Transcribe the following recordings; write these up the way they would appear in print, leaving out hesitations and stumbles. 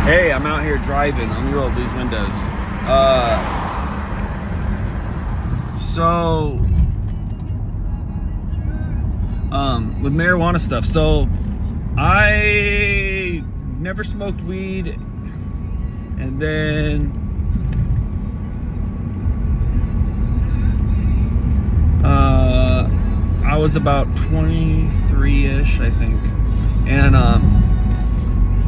Hey, I'm out here driving. Let me roll these windows. So, with marijuana stuff. So, I never smoked weed, and then I was about 23-ish, I think, and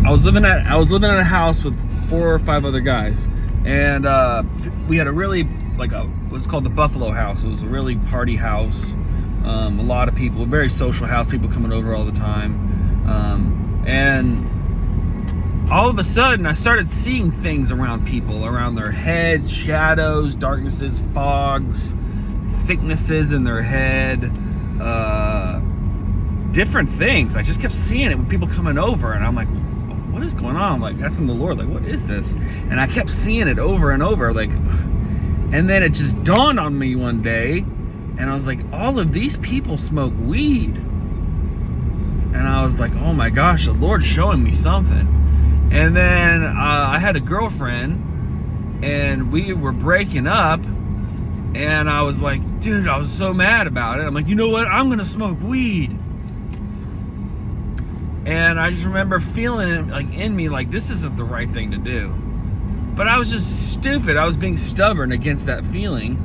I was living in a house with 4 or 5 other guys, and we had a really what's called the Buffalo House. It was a really party house. A lot of people, a very social house, people coming over all the time, and all of a sudden I started seeing things around people, around their heads, shadows, darknesses, fogs, thicknesses in their head, different things. I just kept seeing it with people coming over, and I'm like, what is going on? I'm like asking the Lord, like, what is this? And I kept seeing it over and over, like, and then it just dawned on me one day, and I was like, all of these people smoke weed. And I was like, oh my gosh, the Lord's showing me something. And then I had a girlfriend, and we were breaking up, and I was like, dude, I was so mad about it. I'm like, you know what? I'm gonna smoke weed. And I just remember feeling it like in me, like this isn't the right thing to do. But I was just stupid. I was being stubborn against that feeling.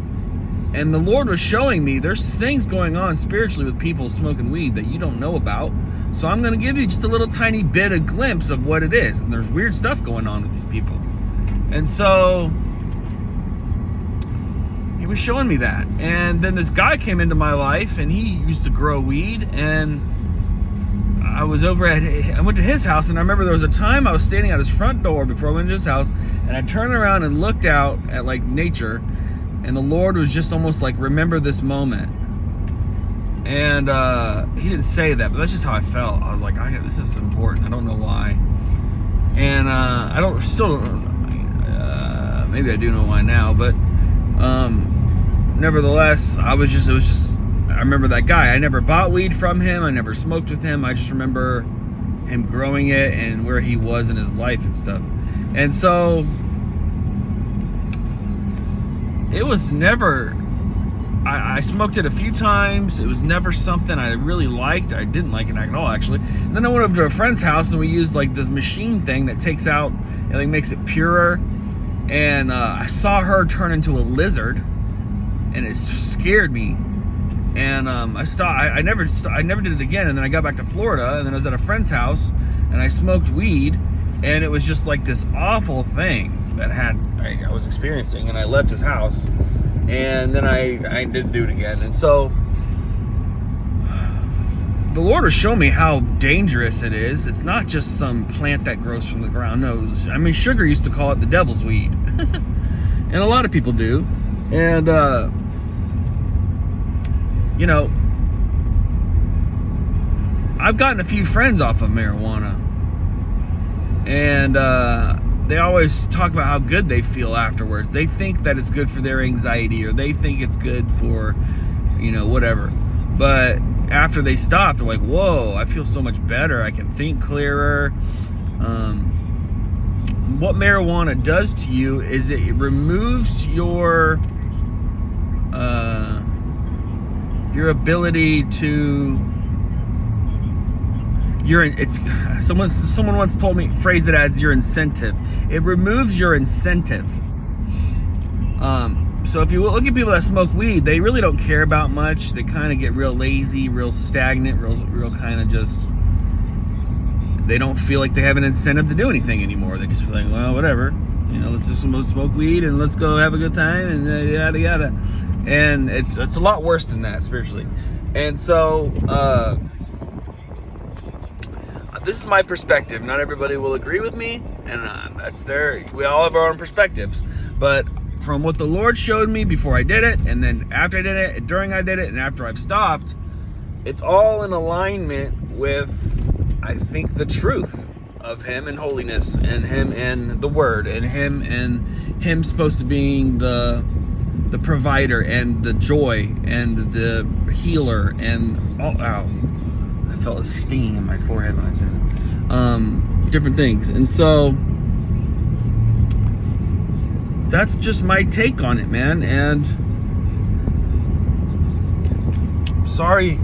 And the Lord was showing me there's things going on spiritually with people smoking weed that you don't know about. So I'm going to give you just a little tiny bit of glimpse of what it is. And there's weird stuff going on with these people. And so he was showing me that. And then this guy came into my life, and he used to grow weed, and I went to his house, and I remember there was a time I was standing at his front door before I went to his house, and I turned around and looked out at like nature, and the Lord was just almost like, remember this moment. And he didn't say that, but that's just how I felt. I was like, this is important. I don't know why. And maybe I do know why now, but nevertheless, I remember that guy. I never bought weed from him. I never smoked with him. I just remember him growing it and where he was in his life and stuff. And so it was never, I smoked it a few times. It was never something I really liked. I didn't like it at all, actually. And then I went over to a friend's house, and we used like this machine thing that takes out and like makes it purer. And I saw her turn into a lizard, and it scared me. And I stopped. I never did it again. And then I got back to Florida, and then I was at a friend's house, and I smoked weed, and it was just like this awful thing that I was experiencing. And I left his house, and then I didn't do it again. And so the Lord has shown me how dangerous it is. It's not just some plant that grows from the ground. No, I mean, Sugar used to call it the devil's weed, and a lot of people do. And you know, I've gotten a few friends off of marijuana, and they always talk about how good they feel afterwards. They think that it's good for their anxiety, or they think it's good for, whatever. But after they stop, they're like, whoa, I feel so much better. I can think clearer. What marijuana does to you is it removes your ability to someone once told me, phrase it as your incentive. It removes your incentive. So if you look at people that smoke weed, they really don't care about much. They kind of get real lazy, real stagnant, real kind of just, they don't feel like they have an incentive to do anything anymore. They just feel like, well, whatever, let's just smoke weed and let's go have a good time and yada yada. And it's a lot worse than that spiritually. And so this is my perspective. Not everybody will agree with me, and we all have our own perspectives. But from what the Lord showed me before I did it, and then after I did it, and during I did it, and after I've stopped, it's all in alignment with, I think, the truth of Him and holiness, and Him and the Word, and Him supposed to being the provider and the joy and the healer and all. Ow, I felt a stinging in my forehead when I said it. Different things. And so that's just my take on it, man. And sorry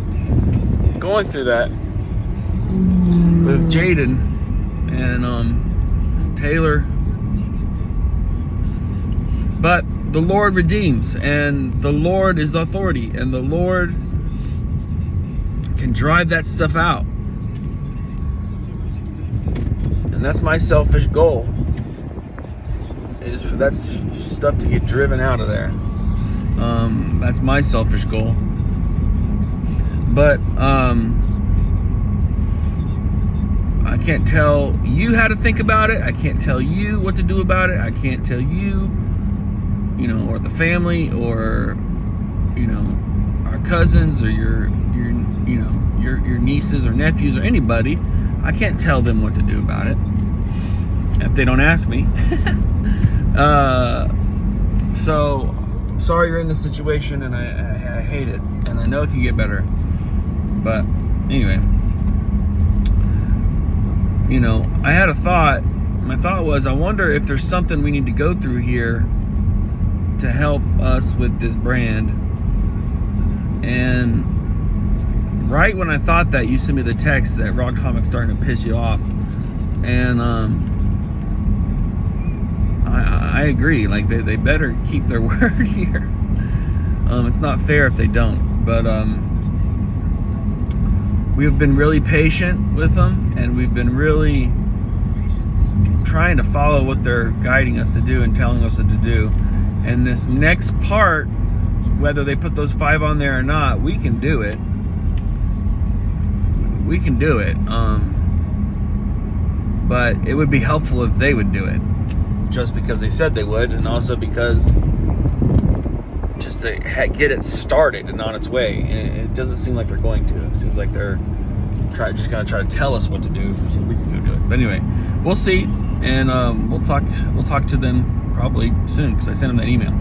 going through that with Jaden and Taylor. But the Lord redeems, and the Lord is authority, and the Lord can drive that stuff out. And that's my selfish goal, is for that stuff to get driven out of there. That's my selfish goal. But I can't tell you how to think about it. I can't tell you what to do about it. I can't tell you, or the family, or our cousins, or your nieces or nephews, or anybody. I can't tell them what to do about it if they don't ask me. So sorry you're in this situation, and I hate it, and I know it can get better. But anyway, I had a thought. My thought was, I wonder if there's something we need to go through here to help us with this brand. And right when I thought that, you sent me the text that Rock Comic's starting to piss you off. And I agree. Like, they better keep their word here. It's not fair if they don't. But we've been really patient with them, and we've been really trying to follow what they're guiding us to do and telling us what to do. And this next part, whether they put those 5 on there or not, we can do it. We can do it. But it would be helpful if they would do it, just because they said they would, and also because just to get it started and on its way. And it doesn't seem like they're going to. It seems like they're just gonna try to tell us what to do so we can go do it. But anyway, we'll see, and we'll talk to them probably soon, because I sent them that email.